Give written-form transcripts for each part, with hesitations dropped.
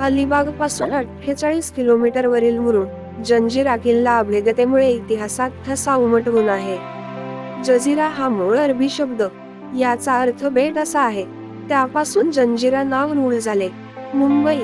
अलिबाग पासून 48 किलोमीटरवरील मुरुड जंजिरा किल्ला अभेद्यतेमुळे इतिहासात ठसा उमटवून आहे. जझिरा हा मूळ अरबी शब्द, याचा अर्थ बेट असा आहे. त्यापासून जंजिरा नाव रूढ झाले. मुंबई,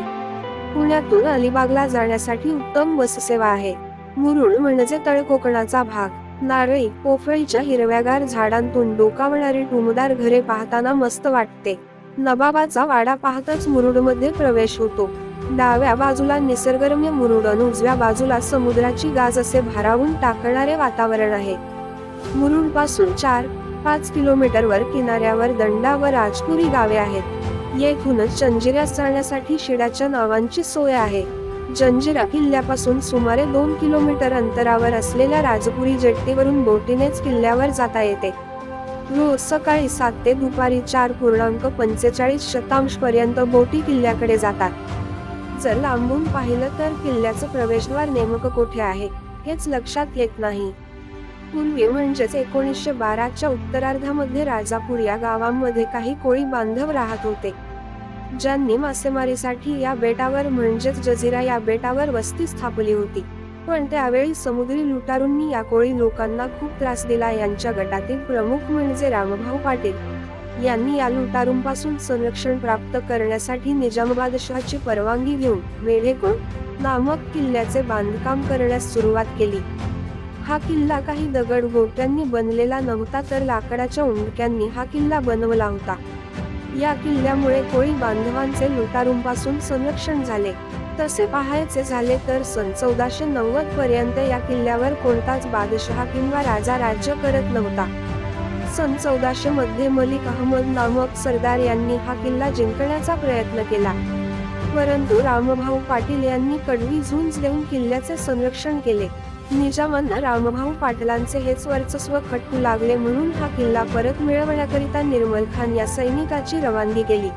पुण्यातून अलिबागला जाण्यासाठी उत्तम बससेवा आहे. मुरुड म्हणजे तळकोकणाचा भाग. नारळी, पोफळीच्या हिरव्यागार झाडांतून डोकावणारी टुमदार घरे पाहताना मस्त वाटते. नवाबाचा वाडा पाहताच मुरुडमध्ये प्रवेश होतो. डाव्या बाजूला निसर्गरम्य मुरुड आणि उजव्या बाजूला समुद्राची गाज असे भारावून टाकणारे वातावरण आहे. मुरुड पासून 4-5 किलोमीटरवर किनाऱ्यावर दंडा व राजपुरी गावे आहेत. येथूनच जंजिऱ्यास जाण्यासाठी शिड्याच्या नावांची सोय आहे. जंजिरा किल्ल्यापासून सुमारे 2 किलोमीटर अंतरावर असलेल्या राजपुरी जेट्टीवरून बोटीनेच किल्ल्यावर जाता येते. रोज सकाळी 7 ते दुपारी 4.45 पर्यंत बोटी किल्ल्याकडे जातात. जर लांबून पाहिलं तर किल्ल्याचं प्रवेशद्वार नेमकं कोठे आहे हेच लक्षात येत नाही. पूर्वी म्हणजेच 1912च्या उत्तरार्धामध्ये राजापूर या गावांमध्ये काही कोळी बांधव राहत होते, ज्यांनी मासेमारीसाठी या बेटावर म्हणजेच जझिरा या बेटावर वस्ती स्थापली होती. पण त्यावेळी समुद्री लुटारूंनी या कोळी लोकांना खूप त्रास दिला. यांच्या गटातील प्रमुख म्हणजे रामभाऊ पाटील यांनी या लुटारूंपासून संरक्षण प्राप्त करण्यासाठी निजामबादशहाची परवानगी घेऊन मेढेकोट नामक किल्ल्याचे बांधकाम करण्यास सुरुवात केली. हा किल्ला काही दगड गोट्यांनी बनलेला नव्हता, तर लाकडाच्या उंडक्यांनी हा किल्ला बनवला होता. या किल्ल्यामुळे कोळी बांधवांचे लुटारूंपासून संरक्षण झाले. तसे पाहायचे झाले तर सन 1490 पर्यंत या किल्ल्यावर कोणताच बादशहा किंवा राजा राज्य करत नव्हता. सन 1400 मध्ये मलिक अहमद नामक सरदार यांनी हा किल्ला जिंकण्याचा प्रयत्न केला, परंतु रामभाऊ पाटील यांनी कडवी झुंज देऊन किल्ल्याचे संरक्षण केले. निजामांना रामभाऊ पाटलांचे हेच वर्चस्व खटकू लागले, म्हणून हा किल्ला परत मिळवण्याकरिता निर्मल खान या सैनिकाची रवानगी केली.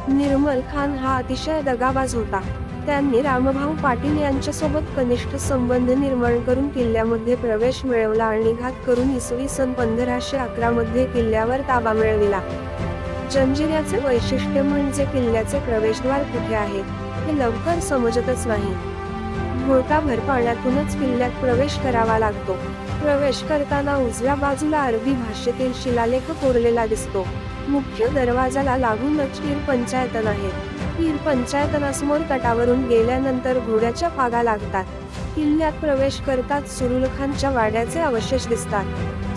निर्मल खान हा अतिशय दगाबाज होता. त्यांनी रामभाऊ पाटील यांच्यासोबत कनिष्ठ संबंध निर्माण करून किल्ल्यामध्ये प्रवेश मिळवला आणि घात करून इसवी सन 1511 मध्ये किल्ल्यावर ताबा मिळविला. जंजिऱ्याचे वैशिष्ट्य म्हणजे किल्ल्याचे प्रवेशद्वार कुठे आहे हे लवकर समजतच नाही. घोटाभर पाण्यातूनच किल्ल्यात प्रवेश करावा लागतो. प्रवेश करताना उजव्या बाजूला अरबी भाषेतील शिलालेख कोरलेला दिसतो. मुख्य दरवाजाला लागूनच पीर पंचायतन आहे. पीर पंचायतनासमोर तटावरून गेल्यानंतर घोड्याच्या पागा लागतात. किल्ल्यात प्रवेश करताच सुरुलखानच्या वाड्याचे अवशेष दिसतात.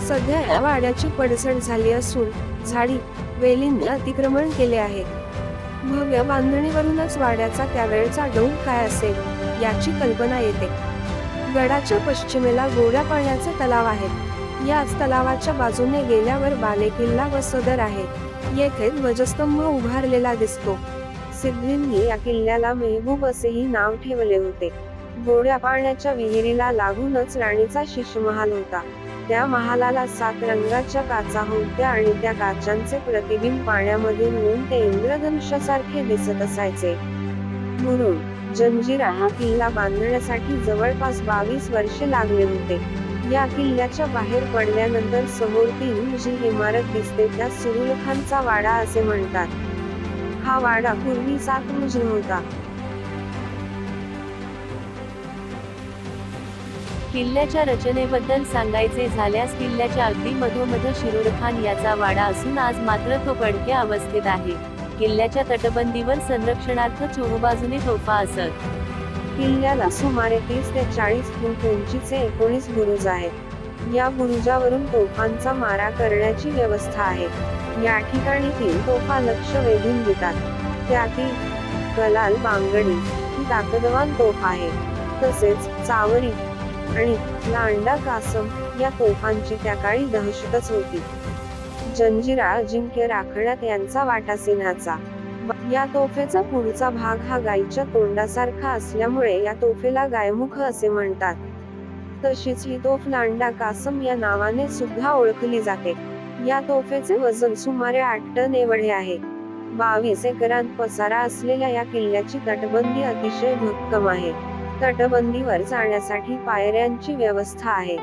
सध्या या वाड्याची पडझड झाली असून झाडी, वेलींनी अतिक्रमण केले आहे. भव्य बांधणीवरूनच वाड्याचा त्यावेळचा डौल काय असेल याची कल्पना येते. गडाच्या पश्चिमेला गोड्या पाण्याचे तलाव आहेत. याच तलावाच्या बाजूने गेल्यावर बालेकिल्ला व सदर आहे. येथे ध्वजस्तंभ उभारलेला दिसतो. सिद्धींनी या किल्ल्याला मेहबूब असेही नाव ठेवले होते. गोड्या पाण्याच्या विहिरीला लागूनच राणीचा शिशमहाल होता. त्या महालाला 7 रंगाच्या काचा होत्या आणि त्या काचांचे प्रतिबिंब पाण्यामध्ये होऊन ते इंद्रधनुष्यासारखे दिसत असायचे. मुरुड जंजिरा हा किल्ला बांधण्यासाठी जवळपास 22 वर्षे लागले होते. या किल्ल्याच्या बाहेर पडल्यानंतर समोर 3 मजली इमारत दिसते, त्या सुरुलखानचा वाडा असे म्हणतात. हा वाडा पूर्वी 7 मजली होता. किल्ल्याच्या रचनेबद्दल सांगायचे झाल्यास किल्ल्याच्या अगदी मधोमध शिरूरखान याचा वाडा असून आज मात्र तो पडक्या अवस्थेत आहे. किल्ल्याच्या तटबंदीवर संरक्षणार्थ चोहोबाजूने तोफा असत. किल्ल्याला सुमारे 30 ते 40 फूट उंचीचे 19 बुरुज आहेत. या बुरुजावरून तोफांचा मारा करण्याची व्यवस्था आहे. या ठिकाणी 3 तोफा लक्ष वेधून घेतात. त्यातील कलाल बांगडी ही ताकदवान तोफ आहे. तसेच चावरी आणि लांडा कासम या तोफांची त्या काळी दहशतच होती. जंजिरा अजिंक्य राखण्यात यांचा वाटा सिंहाचा. या तोफेचा पुढचा भाग हा गायीच्या तोंडासारखा असल्यामुळे या तोफेला गायमुख असे म्हणतात. तशीच ही तोफ लांडा कासम या नावाने सुद्धा ओळखली जाते. या तोफेचे वजन सुमारे 8 टन एवढे आहे. 22 एकरांत पसारा असलेल्या या किल्ल्याची तटबंदी अतिशय भक्कम आहे. तटबंदीवर जाण्यासाठी पायऱ्यांची व्यवस्था आहे.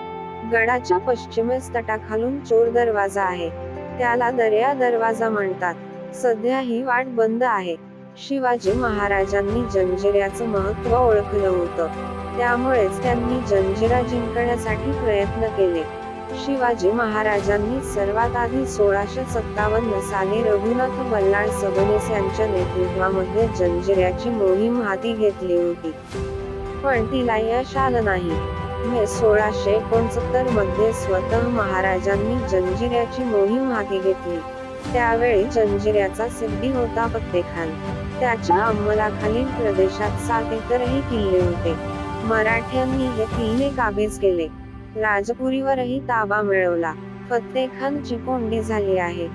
गडाच्या पश्चिमेस तटाखालून चोर दरवाजा आहे. त्याला दर्या दरवाजा म्हणतात. सध्या ही वाट बंद आहे. शिवाजी महाराजांनी जंजिऱ्याचं महत्त्व ओळखलं होतं, त्यामुळेच त्यांनी जंजिरा जिंकण्यासाठी प्रयत्न केले. शिवाजी महाराजांनी सर्वात आधी 1657 साली रघुनाथ बल्लाळ सबनीस यांच्या नेतृत्वामध्ये जंजिऱ्याची मोहीम हाती घेतली होती, पण तिला यश आलं नाही. मे 1669 मध्ये स्वतः महाराजांनी जंजिऱ्याची मोहीम हाती घेतली. त्यावेळी जंजिऱ्याचा सिद्दी होता फत्तेखान. त्याच्या अंमलाखालील प्रदेशात 7 इतरही किल्ले होते. मराठ्यांनी हे किल्ले काबीज केले. राजपुरीवरही ताबा मिळवला. फत्तेखानची कोंडी झाली आहे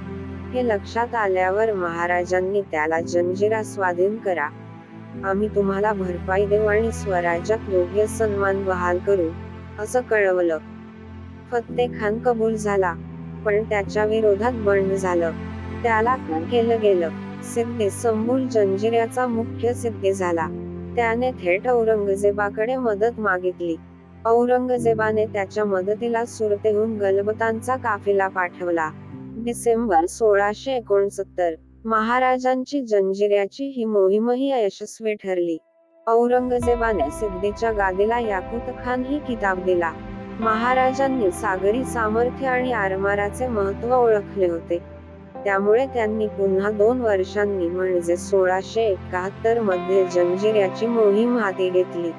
हे लक्षात आल्यावर महाराजांनी त्याला जंजिरा स्वाधीन करा, आम्ही तुम्हाला भरपाई देऊ आणि स्वराज्यात योग्य सन्मान बहाल करू, असं कळवलं. फत्तेखान कबूल झाला, पण त्याच्या विरोधात बंड झालं. त्याला केलं गेलं. सिद्दी संबूल जंजिऱ्याचा मुख्य सिद्दी झाला. त्याने थेट औरंगजेबाकडे मदत मागितली. औरंगजेबाने त्याच्या मदतीला सुरतेहून गलबतांचा काफिला पाठवला. डिसेंबर 1669 महाराजांची जंजिऱ्याची ही मोहीमही यशस्वी ठरली. औरंगजेबाने सिद्दीच्या गादीला याकूत खान ही किताब दिला. महाराजांनी सागरी सामर्थ्य आणि आरमाराचे महत्त्व ओळखले होते, त्यामुळे त्यांनी पुन्हा 2 वर्षांनी म्हणजे 1671 मध्ये जंजिऱ्याची मोहीम हाती घेतली.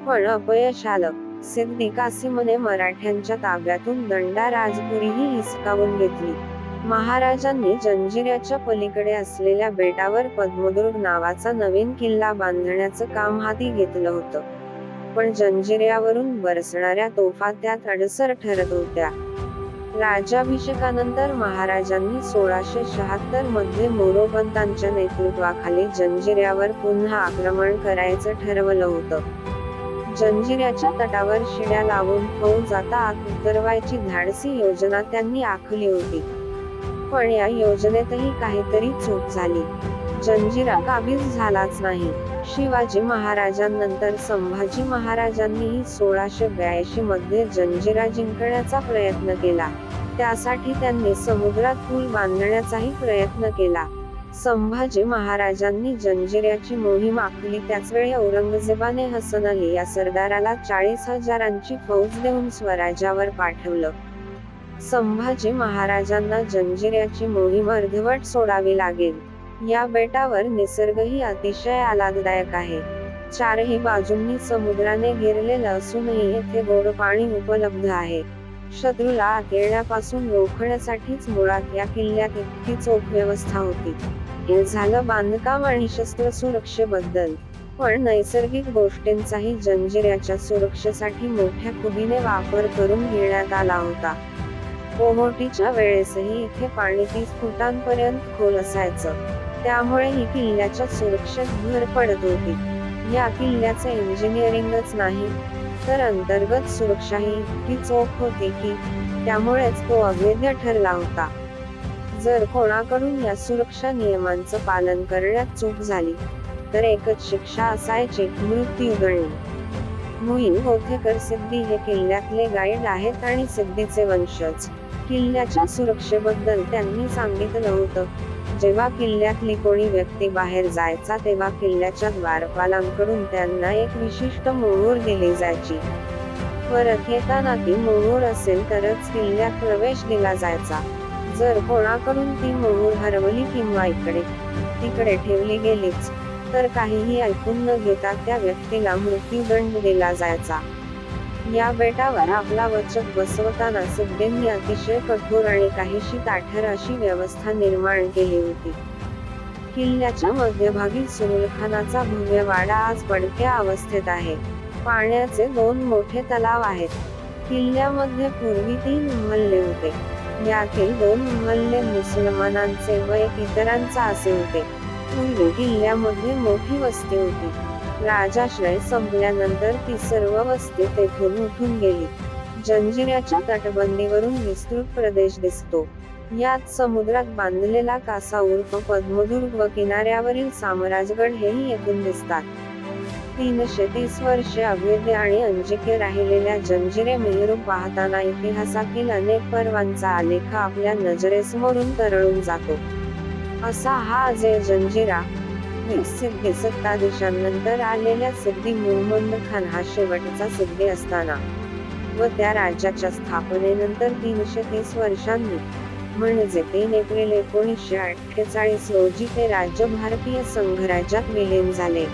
पण अपयश आलं. सिद्दी कासिमने मराठ्यांच्या ताब्यातून दंडा राजपुरीही हिसकावून घेतली. महाराजांनी जंजिऱ्याच्या पलीकडे असलेल्या बेटावर पद्मदुर्ग नावाचा नवीन किल्ला बांधण्याचं काम हाती घेतलं होतं, पण जंजिऱ्यावरून बरसणाऱ्या तोफा त्यात अडसर ठरत होत्या. राज्याभिषेकानंतर महाराजांनी 1676 मध्ये मोरोपंतांच्या नेतृत्वाखाली जंजिऱ्यावर पुन्हा आक्रमण करायचं ठरवलं होतं. जंजिऱ्याच्या तटावर शिड्या लावून फौज आता आत उतरवायची धाडसी योजना त्यांनी आखली होती, पण या योजनेतही काहीतरी चूक झाली. जंजिरा काबीज झालाच नाही. शिवाजी महाराजांनंतर संभाजी महाराजांनीही 1682 मध्ये जंजिरा जिंकण्याचा प्रयत्न केला. त्यासाठी त्यांनी समुद्रात पूल बांधण्याचाही प्रयत्न केला. संभाजी महाराजांनी जंजिऱ्याची मोहीम आखली त्याचवेळी औरंगजेबाने हसन अली या सरदाराला 40,000ची फौज देऊन स्वराज्यावर पाठवलं. संभाजी महाराजांना जंजिऱ्याची मोहीम अर्धवट सोडावी लागेल. या बेटावर निसर्गही अतिशय आल्हाददायक आहे. 4ही बाजूंनी समुद्राने घेरलेलं असूनही येथे गोड पाणी उपलब्ध आहे. शत्रूला आत येण्यापासून रोखण्यासाठीच मुळात या किल्ल्यात इतकी चोख व्यवस्था होती. हे झालं बांधकाम आणि शस्त्र सुरक्षेबद्दल, पण नैसर्गिक गोष्टींचाही जंजिऱ्याच्या सुरक्षेसाठी मोठ्या खुबीने वापर करून घेण्यात आला होता. ओहोटीच्या वेळेसही इथे पाणी 30 फुटांपर्यंत खोल असायचं, त्यामुळे ही किल्ल्याच्या सुरक्षेत भर पडत होती. या किल्ल्याचे इंजिनिअरिंगच नाही, तर अंतर्गत सुरक्षाही इतकी चोख होती की त्यामुळेच तो अवैध ठरला होता. जर कोणाकडून या सुरक्षा नियमांचं पालन करण्यात चूक झाली तर एकच शिक्षा असायची, मृत्यूदंड. मोहीम गोथेकर सिद्दी हे किल्ल्यातले गाईड आहेत आणि सिद्दीचे वंशज. किल्ल्याच्या सुरक्षेबद्दल त्यांनी सांगितलं होतं, जेव्हा किल्ल्यातली कोणी व्यक्ती बाहेर जायचा तेव्हा किल्ल्याच्या द्वारपालांकडून त्यांना एक विशिष्ट मोहोर दिली जायची. परत येताना ती मोहोर असेल तरच किल्ल्यात प्रवेश दिला जायचा. जर कोणाकडून ती मोहोर हरवली किंवा इकडे तिकडे ठेवली गेलीच तर काहीही ऐकून न घेता त्या व्यक्तीला मृत्यूदंड दिला जायचा. या बेटावर आपला वचक बसवताना सिद्दींनी अतिशय कठोर आणि काहीशी ताठर अशी व्यवस्था निर्माण केली होती. किल्ल्याच्या मध्यभागी सुरुलखानाचा भव्य वाडा आज पडक्या अवस्थेत आहे. पाण्याचे 2 मोठे तलाव आहेत. किल्ल्यामध्ये पूर्वी 3 महल्ले होते. यातील 2 महल्ले मुसलमानांचे व एक इतरांचा असे होते. पूर्वी किल्ल्यामध्ये मोठी वस्ती होती. राजाश्रय संपल्यानंतर ती सर्व वस्ती तेथून उठून गेली. जंजिऱ्याच्या तटबंदीवरून विस्तृत प्रदेश दिसतो. यात समुद्रात बांधलेला कासा उर्फ पद्मदुर्ग व किनाऱ्यावरील सामराजगड हेही येथून दिसतात. 330 वर्षे अभेद्य आणि अंजिक्य राहिलेल्या जंजिरे मेहरू पाहताना इतिहासातील अनेक पर्वांचा आलेख आपल्या नजरेसमोरून तरळून जातो. असा हा अजय जंजिरा. सिद्धी सत्ताधीशांनंतर आलेल्या सिद्दी मुहम्मद खान हा शेवटचा सिद्दी असताना व त्या राज्याच्या स्थापनेनंतर 330 वर्षांनी म्हणजे 3 एप्रिल 1948 रोजी ते राज्य भारतीय संघराज्यात विलीन झाले.